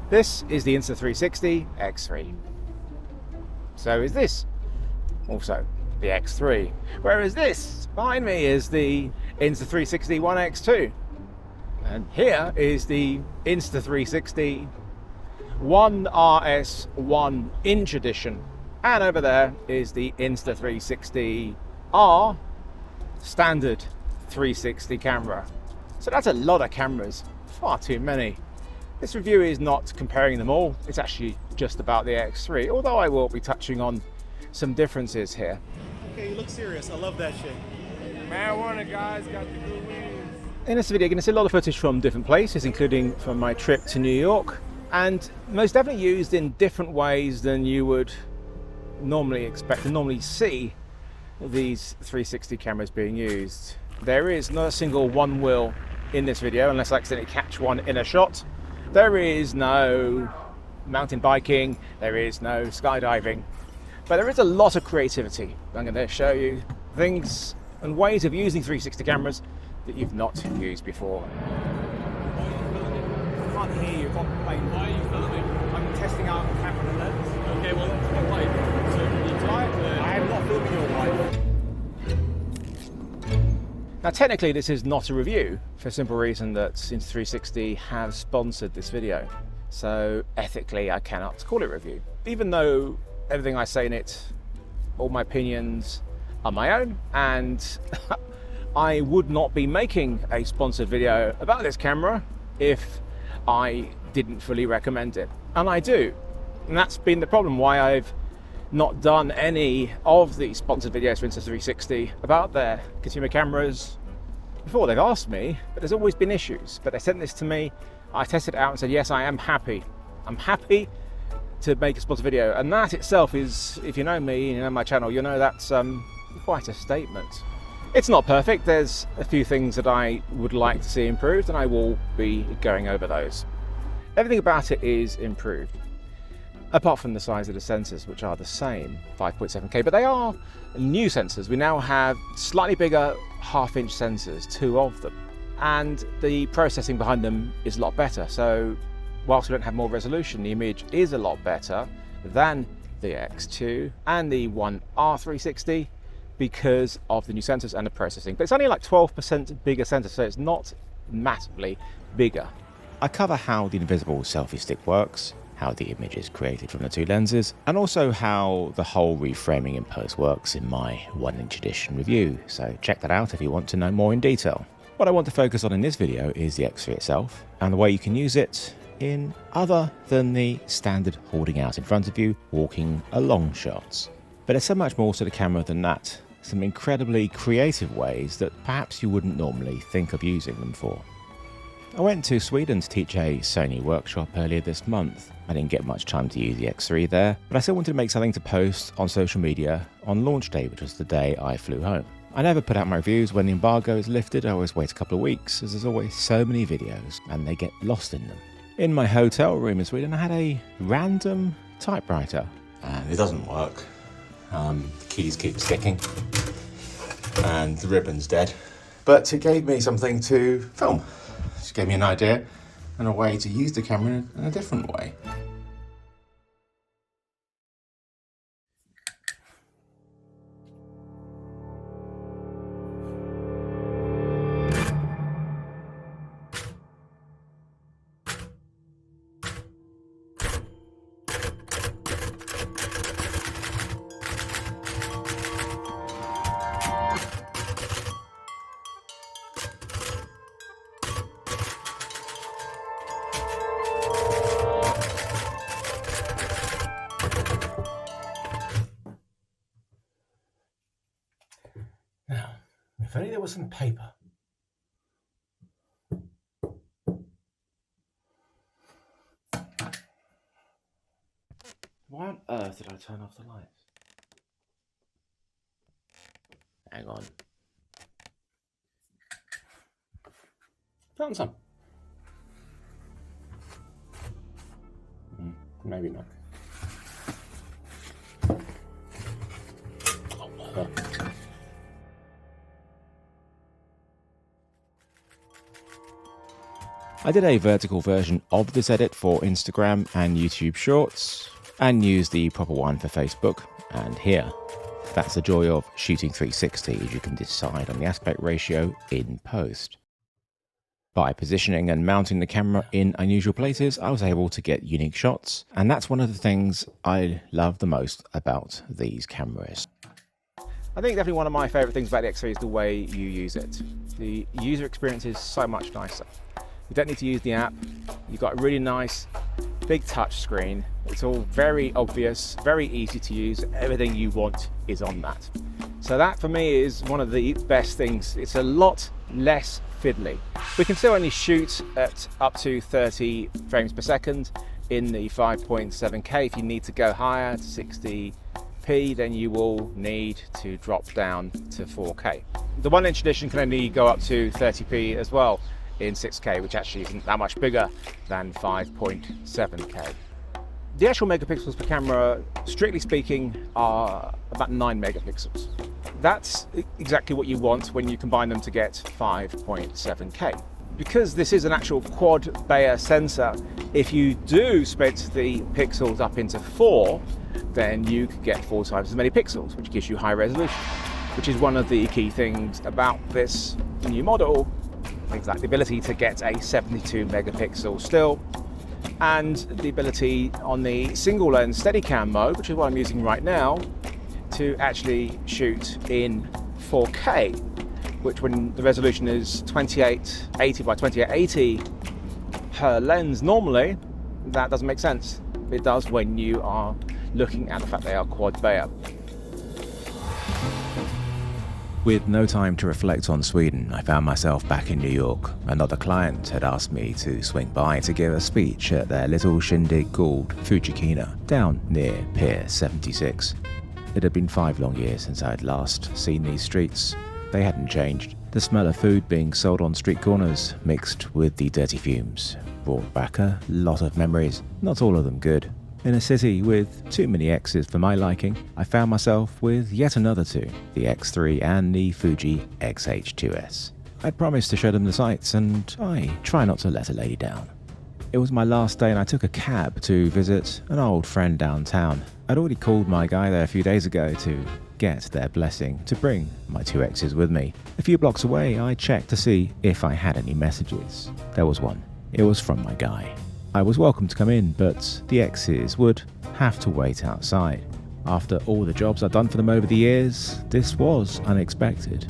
This is the Insta360 X3. So is this also the X3. Whereas this behind me is the Insta360 One X2. And here is the Insta360 One RS 1" edition. And over there is the Insta360 R standard 360 camera. So that's a lot of cameras, far too many. This review is not comparing them all, it's actually just about the X3, although I will be touching on some differences here. Okay, you look serious. I love that shit. Marijuana guys got the good wins. In this video, you're going to see a lot of footage from different places, including from my trip to New York, and most definitely used in different ways than you would normally expect and normally see these 360 cameras being used. There is not a single one wheel in this video, unless I accidentally catch one in a shot. There is no mountain biking, there is no skydiving, but there is a lot of creativity. I'm going to show you things and ways of using 360 cameras that you've not used before. I can't hear you. Why are you filming? I'm testing out the camera lens. Okay, well, it's my wife. So you try to... I am not filming your wife. Now technically this is not a review, for a simple reason that Insta360 have sponsored this video. So ethically I cannot call it a review. Even though everything I say in it, all my opinions are my own, and I would not be making a sponsored video about this camera if I didn't fully recommend it. And I do. And that's been the problem why I've not done any of the sponsored videos for Insta360 about their consumer cameras before. They've asked me, but there's always been issues. But they sent this to me, I tested it out and said, yes, I am happy. I'm happy to make a sponsored video. And that itself is, if you know me, you know my channel, you know that's quite a statement. It's not perfect. There's a few things that I would like to see improved, and I will be going over those. Everything about it is improved, apart from the size of the sensors, which are the same, 5.7K, but they are new sensors. We now have slightly bigger half-inch sensors, 2 of them, and the processing behind them is a lot better. So whilst we don't have more resolution, the image is a lot better than the X2 and the One R360 because of the new sensors and the processing. But it's only like 12% bigger sensor, so it's not massively bigger. I cover how the invisible selfie stick works, how the image is created from the 2 lenses, and also how the whole reframing in post works in my 1" edition review, so check that out if you want to know more in detail. What I want to focus on in this video is the X3 itself, and the way you can use it in other than the standard holding out in front of you, walking along shots. But there's so much more to the camera than that, some incredibly creative ways that perhaps you wouldn't normally think of using them for. I went to Sweden to teach a Sony workshop earlier this month. I didn't get much time to use the X3 there, but I still wanted to make something to post on social media on launch day, which was the day I flew home. I never put out my reviews when the embargo is lifted. I always wait a couple of weeks, as there's always so many videos and they get lost in them. In my hotel room in Sweden, I had a random typewriter. And it doesn't work. The keys keep sticking and the ribbon's dead. But it gave me something to film. Just gave me an idea and a way to use the camera in a different way. Now, if only there was some paper. Why on earth did I turn off the lights? Hang on. Found some. Maybe not. Oh. I did a vertical version of this edit for Instagram and YouTube Shorts, and used the proper one for Facebook and here. That's the joy of shooting 360, as you can decide on the aspect ratio in post. By positioning and mounting the camera in unusual places, I was able to get unique shots, and that's one of the things I love the most about these cameras. I think definitely one of my favourite things about the X3 is the way you use it. The user experience is so much nicer. You don't need to use the app. You've got a really nice big touch screen. It's all very obvious, very easy to use. Everything you want is on that. So that for me is one of the best things. It's a lot less fiddly. We can still only shoot at up to 30 frames per second in the 5.7K. If you need to go higher to 60p, then you will need to drop down to 4K. The 1-inch edition can only go up to 30p as well in 6K, which actually isn't that much bigger than 5.7K. The actual megapixels per camera, strictly speaking, are about 9 megapixels. That's exactly what you want when you combine them to get 5.7K. Because this is an actual quad Bayer sensor, if you do split the pixels up into 4, then you could get 4 times as many pixels, which gives you high resolution, which is one of the key things about this new model. Things like the ability to get a 72 megapixel still, and the ability on the single lens Steadicam mode, which is what I'm using right now, to actually shoot in 4K, which when the resolution is 2880 by 2880 per lens normally, that doesn't make sense. It does when you are looking at the fact they are quad Bayer. With no time to reflect on Sweden, I found myself back in New York. Another client had asked me to swing by to give a speech at their little shindig called Fujikina, down near Pier 76. It had been 5 long years since I had last seen these streets. They hadn't changed. The smell of food being sold on street corners, mixed with the dirty fumes, brought back a lot of memories, not all of them good. In a city with too many X's for my liking, I found myself with yet another two, the X3 and the Fuji X-H2S. I'd promised to show them the sights, and I try not to let a lady down. It was my last day and I took a cab to visit an old friend downtown. I'd already called my guy there a few days ago to get their blessing to bring my two X's with me. A few blocks away, I checked to see if I had any messages. There was one. It was from my guy. I was welcome to come in, but the X's would have to wait outside. After all the jobs I'd done for them over the years, this was unexpected.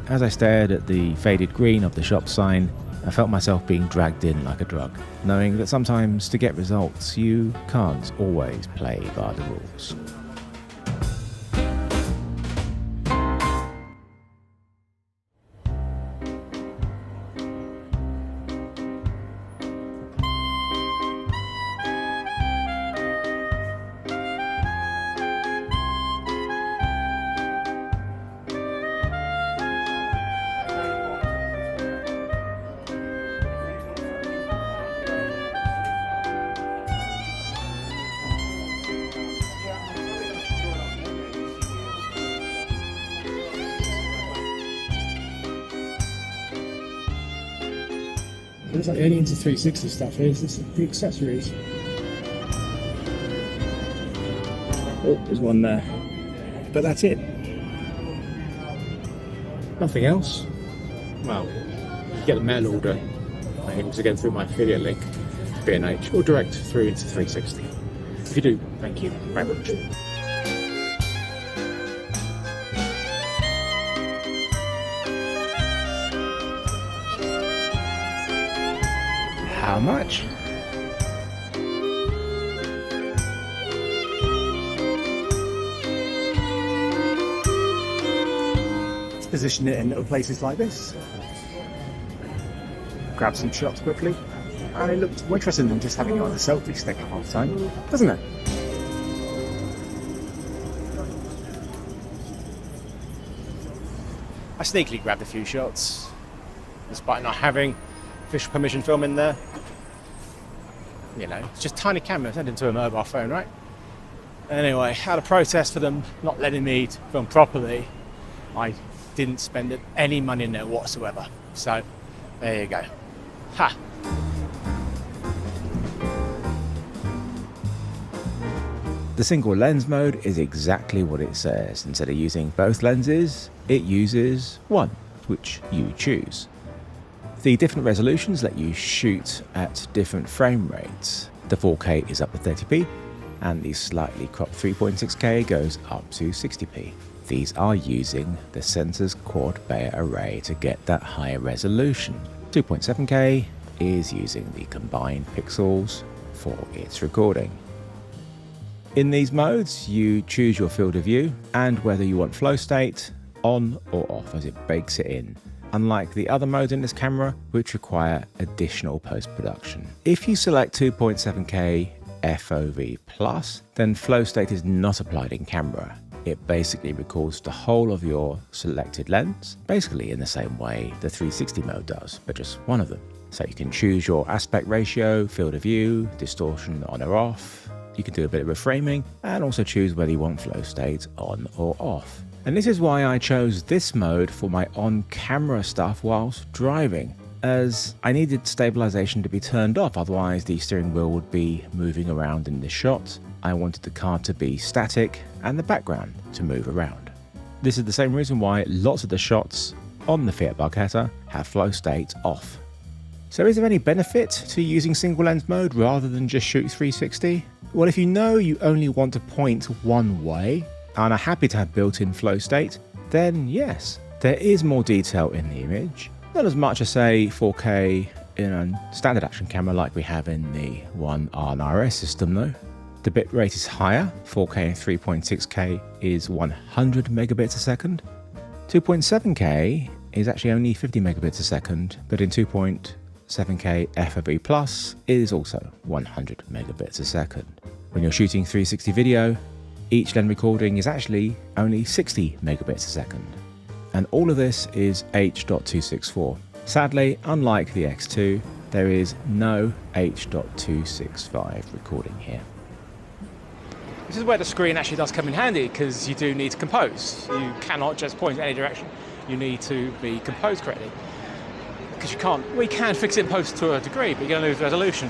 As I stared at the faded green of the shop sign, I felt myself being dragged in like a drug, knowing that sometimes to get results, you can't always play by the rules. It's like the only Insta360 stuff is the accessories. Oh, there's one there. But that's it. Nothing else. Well, you get a mail order. I think to get through my affiliate link to B&H or direct through Insta360. If you do, thank you very much. How much? Let's position it in little places like this. Grab some shots quickly. And it looks more interesting than just having it on a selfie stick all the time, doesn't it? I sneakily grabbed a few shots, despite not having official permission film in there. You know, it's just a tiny camera turned into a mobile phone, right? Anyway, out of protest for them not letting me film properly, I didn't spend any money in there whatsoever. So, there you go. Ha! The single lens mode is exactly what it says. Instead of using both lenses, it uses one, which you choose. The different resolutions let you shoot at different frame rates. The 4K is up to 30p, and the slightly cropped 3.6K goes up to 60p. These are using the sensor's quad Bayer array to get that higher resolution. 2.7K is using the combined pixels for its recording. In these modes, you choose your field of view and whether you want flow state on or off as it bakes it in, unlike the other modes in this camera which require additional post-production. If you select 2.7K FOV+, then flow state is not applied in camera. It basically records the whole of your selected lens, basically in the same way the 360 mode does, but just one of them. So you can choose your aspect ratio, field of view, distortion on or off. You can do a bit of reframing and also choose whether you want flow state on or off. And this is why I chose this mode for my on-camera stuff whilst driving, as I needed stabilization to be turned off, otherwise the steering wheel would be moving around in the shot. I wanted the car to be static and the background to move around. This is the same reason why lots of the shots on the Fiat Barchetta have flow state off. So is there any benefit to using single lens mode rather than just shoot 360? Well, if you know you only want to point one way and are happy to have built-in flow state, then yes, there is more detail in the image. Not as much as say 4K in a standard action camera like we have in the One RS system though. The bitrate is higher, 4K and 3.6K is 100 megabits a second. 2.7K is actually only 50 megabits a second, but in 2.7K FOV Plus is also 100 megabits a second. When you're shooting 360 video, each lens recording is actually only 60 megabits a second. And all of this is H.264. Sadly, unlike the X2, there is no H.265 recording here. This is where the screen actually does come in handy, because you do need to compose. You cannot just point in any direction. You need to be composed correctly. Because you can't, we can fix it in post to a degree, but you're going to lose resolution.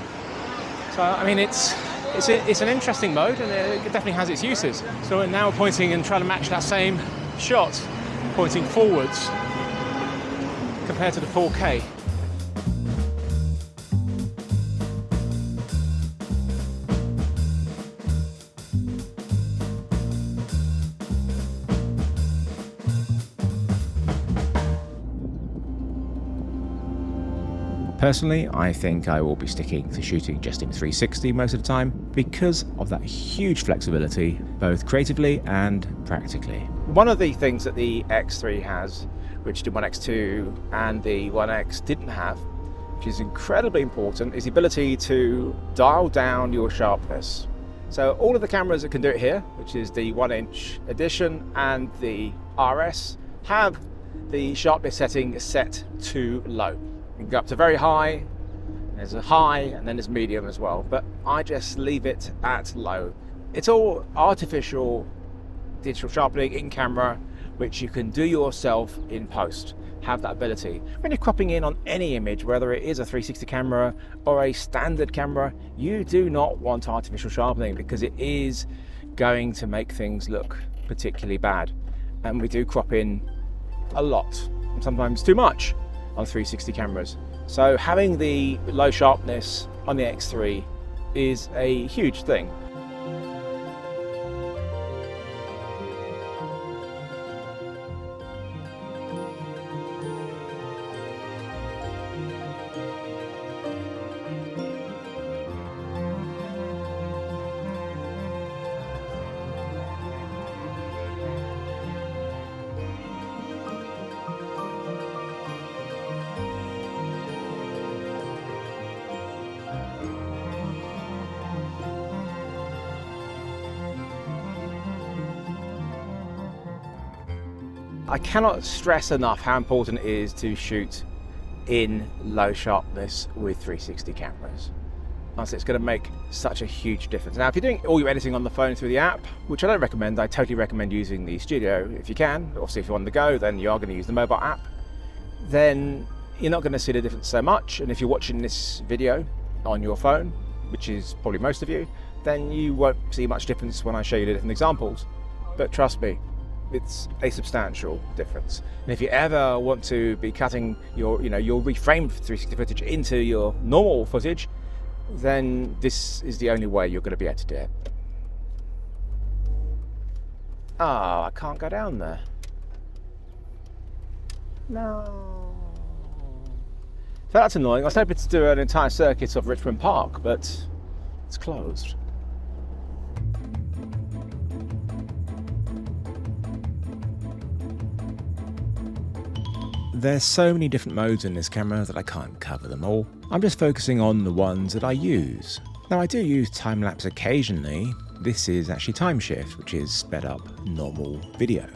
So, I mean, it's an interesting mode, and it definitely has its uses. So now we're pointing and trying to match that same shot, pointing forwards compared to the 4K. Personally, I think I will be sticking to shooting just in 360 most of the time because of that huge flexibility, both creatively and practically. One of the things that the X3 has, which the One X2 and the One X didn't have, which is incredibly important, is the ability to dial down your sharpness. So all of the cameras that can do it here, which is the 1-inch edition and the RS, have the sharpness setting set to low. You can go up to very high, there's a high, and then there's medium as well, but I just leave it at low. It's all artificial digital sharpening in camera, which you can do yourself in post, have that ability. When you're cropping in on any image, whether it is a 360 camera or a standard camera, you do not want artificial sharpening because it is going to make things look particularly bad. And we do crop in a lot, sometimes too much, on 360 cameras. So having the low sharpness on the X3 is a huge thing. I cannot stress enough how important it is to shoot in low sharpness with 360 cameras. Honestly, it's going to make such a huge difference. Now, if you're doing all your editing on the phone through the app, which I don't recommend, I totally recommend using the studio if you can. Obviously, if you're on the go, then you are going to use the mobile app. Then you're not going to see the difference so much. And if you're watching this video on your phone, which is probably most of you, then you won't see much difference when I show you the different examples. But trust me, it's a substantial difference. And if you ever want to be cutting your reframed 360 footage into your normal footage, then this is the only way you're going to be able to do it. Oh, I can't go down there. No. So that's annoying. I was hoping to do an entire circuit of Richmond Park, but it's closed. There's so many different modes in this camera that I can't cover them all. I'm just focusing on the ones that I use. Now I do use time-lapse occasionally. This is actually time shift, which is sped up normal video.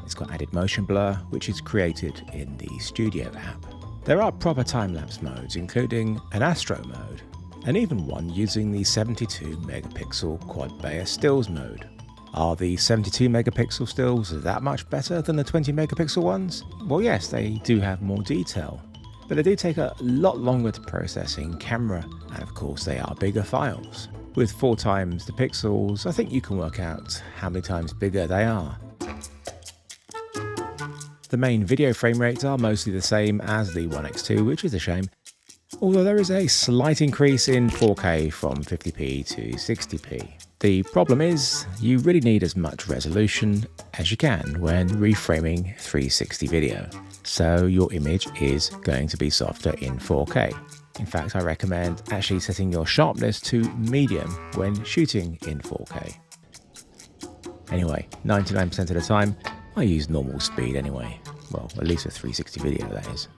It's got added motion blur, which is created in the Studio app. There are proper time-lapse modes, including an Astro mode, and even one using the 72 megapixel quad Bayer stills mode. Are the 72 megapixel stills that much better than the 20 megapixel ones? Well, yes, they do have more detail, but they do take a lot longer to process in camera, and of course they are bigger files. With 4 times the pixels, I think you can work out how many times bigger they are. The main video frame rates are mostly the same as the One X2, which is a shame, although there is a slight increase in 4K from 50p to 60p. The problem is, you really need as much resolution as you can when reframing 360 video, so your image is going to be softer in 4K. In fact, I recommend actually setting your sharpness to medium when shooting in 4K. Anyway, 99% of the time, I use normal speed anyway. Well, at least for 360 video, that is.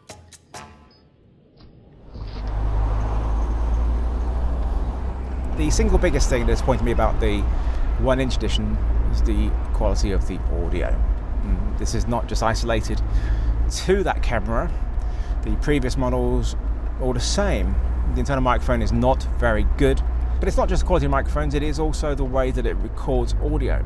The single biggest thing that's pointed me about the 1-inch edition is the quality of the audio. This is not just isolated to that camera. The previous models are all the same. The internal microphone is not very good, but it's not just the quality of microphones, it is also the way that it records audio.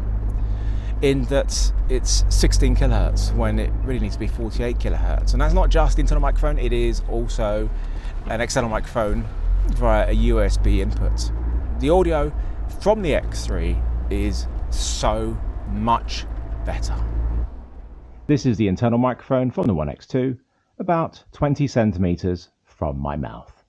In that it's 16 kilohertz when it really needs to be 48 kilohertz. And that's not just the internal microphone, it is also an external microphone via a USB input. The audio from the X3 is so much better. This is the internal microphone from the One X2, about 20 centimeters from my mouth.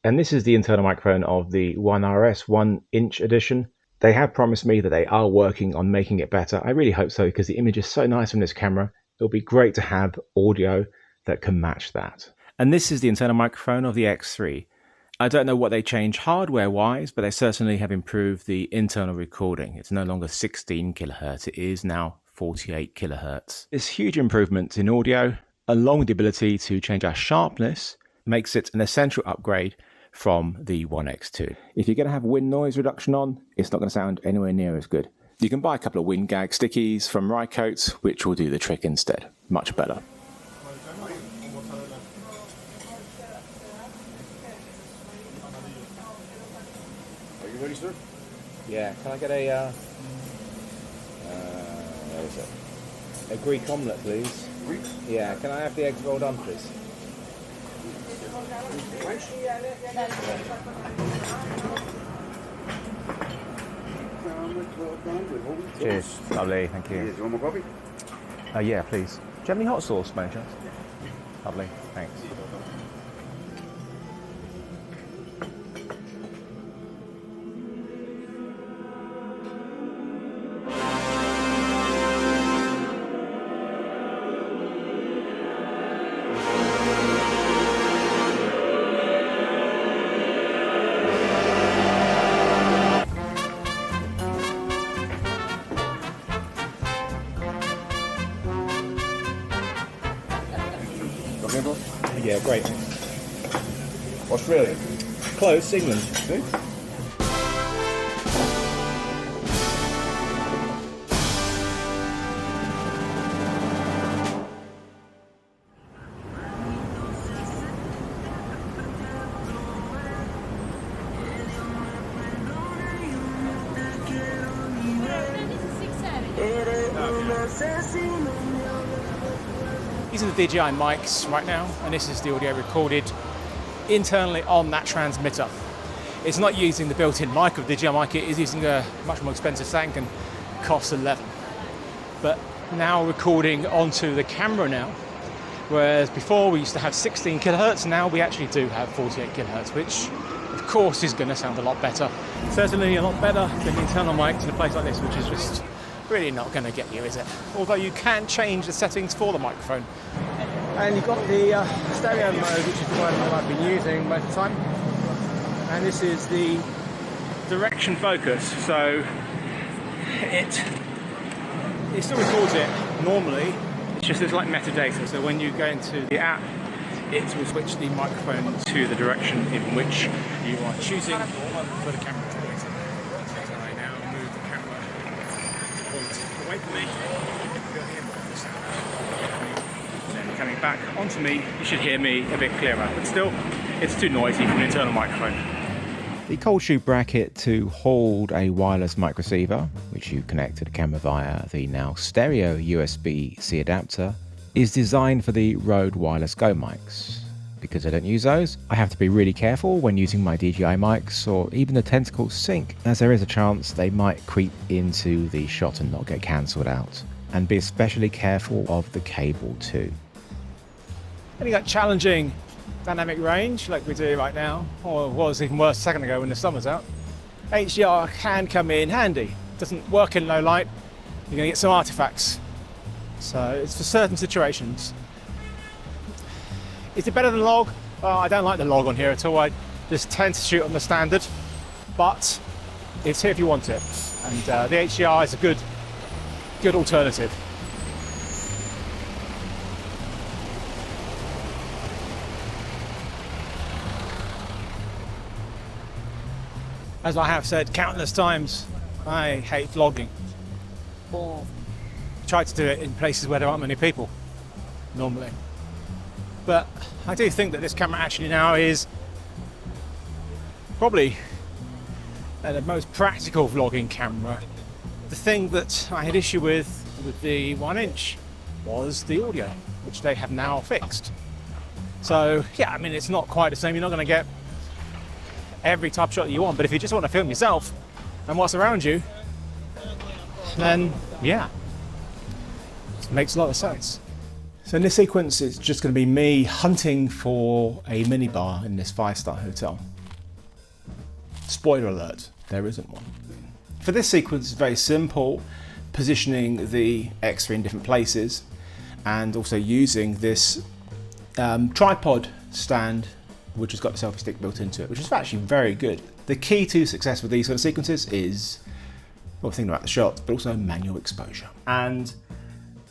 And this is the internal microphone of the One RS 1-inch edition. They have promised me that they are working on making it better. I really hope so, because the image is so nice from this camera. It'll be great to have audio that can match that. And this is the internal microphone of the X3. I don't know what they changed hardware-wise, but they certainly have improved the internal recording. It's no longer 16 kilohertz, it is now 48 kilohertz. This huge improvement in audio, along with the ability to change our sharpness, makes it an essential upgrade from the One X2. If you're going to have wind noise reduction on, it's not going to sound anywhere near as good. You can buy a couple of wind gag stickies from Rycote, which will do the trick instead. Much better. Are you ready, sir? Yeah, can I get a where is it? A Greek omelette, please. Greek? Yeah, can I have the eggs rolled on, please? Cheers, lovely, thank you. Do you want more coffee? Yeah, please. Do you have any hot sauce, by any chance? Lovely, thanks. Yeah, great. Australia. Close, England. See? These are the DJI mics right now, and this is the audio recorded internally on that transmitter. It's not using the built-in mic of the DJI mic, it is using a much more expensive sound, can cost 11. But now recording onto the camera now, whereas before we used to have 16 kilohertz, now we actually do have 48 kilohertz, which of course is going to sound a lot better. Certainly a lot better than the internal mic in a place like this, which is just really not going to get you, is it? Although you can change the settings for the microphone. And you've got the stereo mode, which is the one that I've been using most of the time. And this is the direction focus, so it still records it normally, it's just there's like metadata, so when you go into the app, it will switch the microphone to the direction in which you are choosing for the camera. So I now move the camera away from me, you'll hear more of the sound. Then coming back onto me, you should hear me a bit clearer, but still, it's too noisy from an internal microphone. The cold shoe bracket to hold a wireless mic receiver, which you connect to the camera via the now stereo USB-C adapter, is designed for the Rode Wireless Go mics. Because I don't use those, I have to be really careful when using my DJI mics or even the Tentacle Sync, as there is a chance they might creep into the shot and not get cancelled out. And be especially careful of the cable too. Then you got challenging dynamic range like we do right now, or it was even worse a second ago when the sun was out. HDR can come in handy. Doesn't work in low light, you're going to get some artifacts. So it's for certain situations. Is it better than log? Well, I don't like the log on here at all. I just tend to shoot on the standard, but it's here if you want it. And the HDR is a good alternative. As I have said countless times, I hate vlogging. Or try to do it in places where there aren't many people, normally. But I do think that this camera actually now is probably the most practical vlogging camera. The thing that I had issue with the 1-inch was the audio, which they have now fixed. So yeah, I mean, it's not quite the same. You're not going to get every type of shot that you want, but if you just want to film yourself and what's around you, then yeah, it makes a lot of sense. So in this sequence, it's just going to be me hunting for a minibar in this 5-star hotel. Spoiler alert, there isn't one. For this sequence, it's very simple, positioning the X3 in different places and also using this tripod stand which has got the selfie stick built into it, which is actually very good. The key to success with these sort of sequences is, well, thinking about the shot, but also manual exposure. And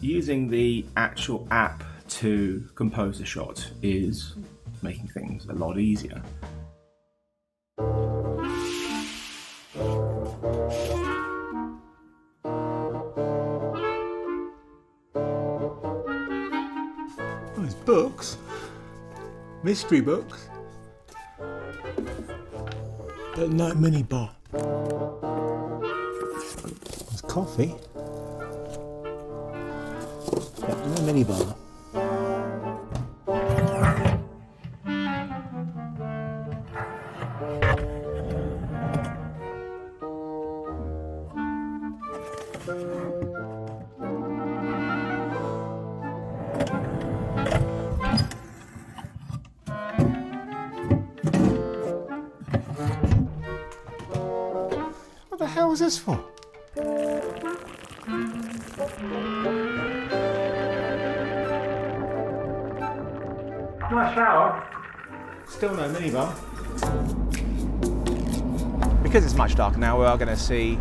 using the actual app to compose the shot is making things a lot easier. Those books, mystery books, but no minibar. There's coffee. Yeah, no minibar. What the hell is this for? Nice shower. Still no minibar. Because it's much darker now, we are going to see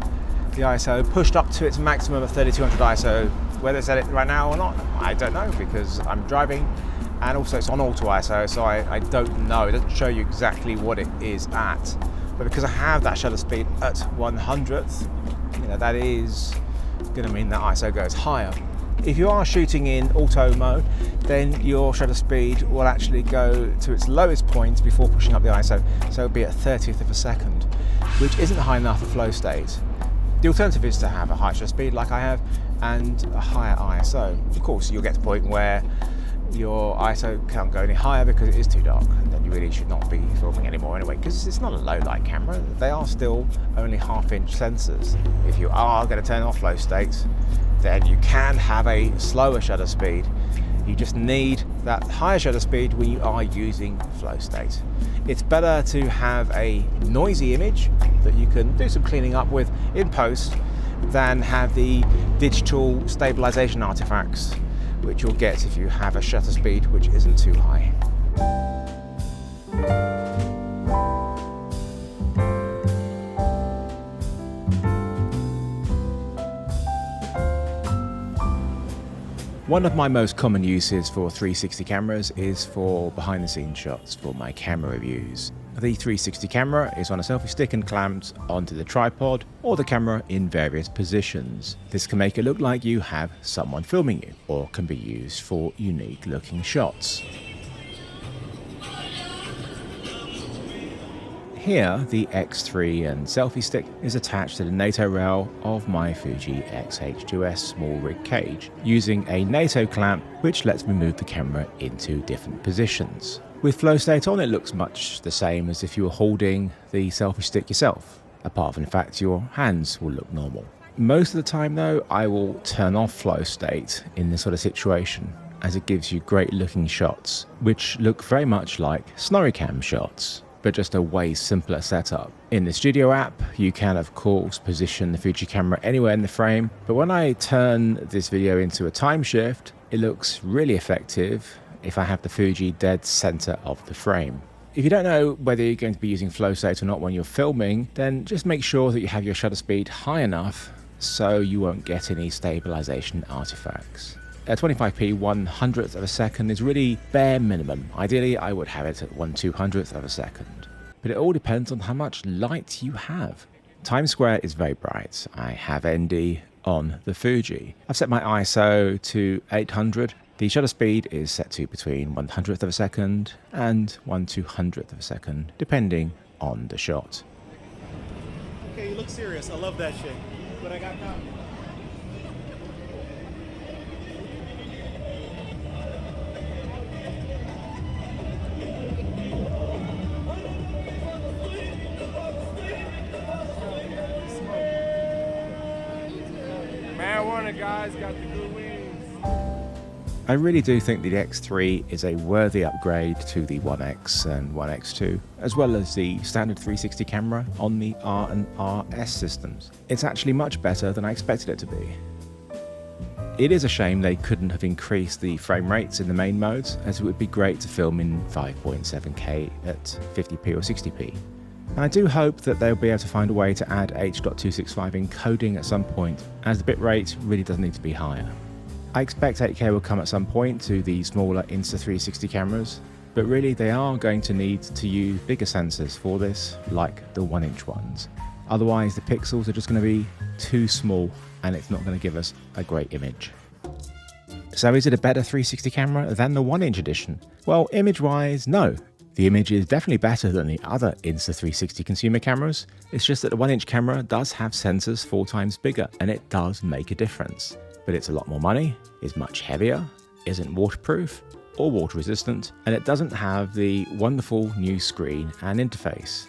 the ISO pushed up to its maximum of 3200 ISO. Whether it's at it right now or not, I don't know, because I'm driving and also it's on auto ISO, so I don't know. It doesn't show you exactly what it is at. But because I have that shutter speed at 100th, you know, that is going to mean that ISO goes higher. If you are shooting in auto mode, then your shutter speed will actually go to its lowest point before pushing up the ISO, so it'll be at 30th of a second, which isn't high enough for flow state. The alternative is to have a high shutter speed like I have and a higher ISO. Of course, you'll get to the point where your ISO can't go any higher because it is too dark, and then you really should not be filming anymore anyway, because it's not a low light camera. They are still only half-inch sensors. If you are going to turn off flow state, then you can have a slower shutter speed. You just need that higher shutter speed when you are using flow state. It's better to have a noisy image that you can do some cleaning up with in post than have the digital stabilization artifacts which you'll get if you have a shutter speed which isn't too high. One of my most common uses for 360 cameras is for behind the scenes shots for my camera reviews. The 360 camera is on a selfie stick and clamped onto the tripod or the camera in various positions. This can make it look like you have someone filming you, or can be used for unique looking shots. Here, the X3 and selfie stick is attached to the NATO rail of my Fuji X-H2S small rig cage, using a NATO clamp which lets me move the camera into different positions. With flow state on, it looks much the same as if you were holding the selfie stick yourself, apart from the fact your hands will look normal. Most of the time though, I will turn off flow state in this sort of situation, as it gives you great looking shots, which look very much like SnorriCam shots, but just a way simpler setup. In the Studio app, you can of course position the Fuji camera anywhere in the frame, but when I turn this video into a time shift, it looks really effective if I have the Fuji dead center of the frame. If you don't know whether you're going to be using flow state or not when you're filming, then just make sure that you have your shutter speed high enough so you won't get any stabilization artifacts. 25p 1/100th of a second is really bare minimum. Ideally, I would have it at 1/200th of a second. But it all depends on how much light you have. Times Square is very bright. I have ND on the Fuji. I've set my ISO to 800. The shutter speed is set to between 1/100th of a second and 1/200th of a second, depending on the shot. Okay, you look serious. I love that shit. But I got caught. Marijuana guys got the good wings. I really do think the X3 is a worthy upgrade to the 1X and 1X2, as well as the standard 360 camera on the R and RS systems. It's actually much better than I expected it to be. It is a shame they couldn't have increased the frame rates in the main modes, as it would be great to film in 5.7K at 50p or 60p. And I do hope that they'll be able to find a way to add H.265 encoding at some point, as the bitrate really does need to be higher. I expect 8K will come at some point to the smaller Insta360 cameras, but really they are going to need to use bigger sensors for this, like the 1-inch ones. Otherwise the pixels are just going to be too small and it's not going to give us a great image. So is it a better 360 camera than the 1-inch edition? Well, image-wise, no. The image is definitely better than the other Insta360 consumer cameras. It's just that the 1-inch camera does have sensors 4 times bigger, and it does make a difference. But it's a lot more money, is much heavier, isn't waterproof or water resistant, and it doesn't have the wonderful new screen and interface.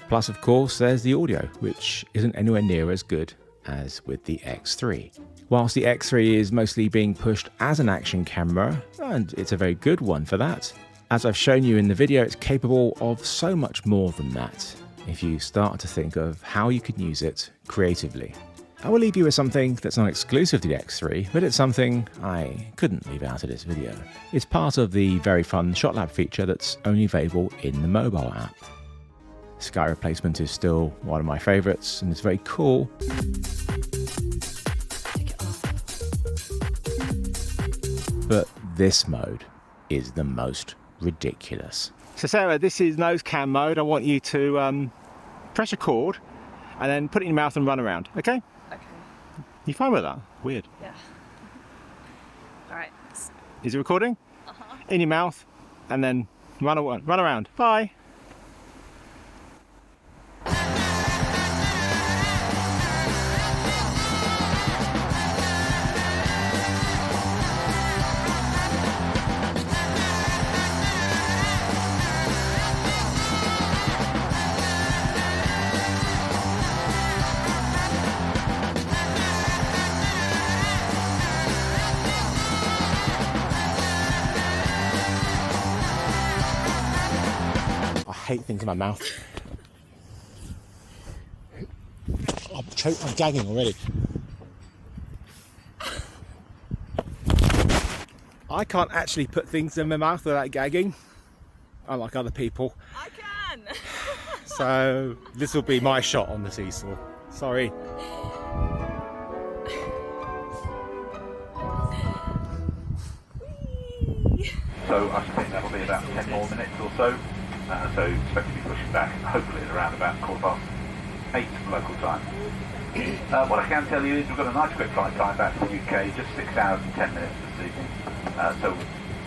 Plus, of course, there's the audio, which isn't anywhere near as good as with the X3. Whilst the X3 is mostly being pushed as an action camera, and it's a very good one for that, as I've shown you in the video, it's capable of so much more than that if you start to think of how you can use it creatively. I will leave you with something that's not exclusive to the X3, but it's something I couldn't leave out of this video. It's part of the very fun ShotLab feature that's only available in the mobile app. Sky replacement is still one of my favourites, and it's very cool. But this mode is the most ridiculous. So Sarah, this is nose cam mode. I want you to press record and then put it in your mouth and run around, okay? Okay. You fine with that? Weird. Yeah. Alright. Is it recording? In your mouth and then run around. Bye. hate things in my mouth. I'm gagging already. I can't actually put things in my mouth without gagging, unlike other people. I can. So this will be my shot on the seesaw. Sorry. So I think that'll be about 10 more minutes or so. So expect to be pushing back, hopefully at around about 8:15 local time. What I can tell you is we've got a nice quick flight time back to the UK, just 6 hours and 10 minutes this evening. So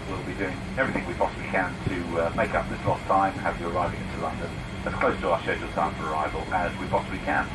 we'll be doing everything we possibly can to make up this lost time, have you arriving into London as close to our scheduled time for arrival as we possibly can.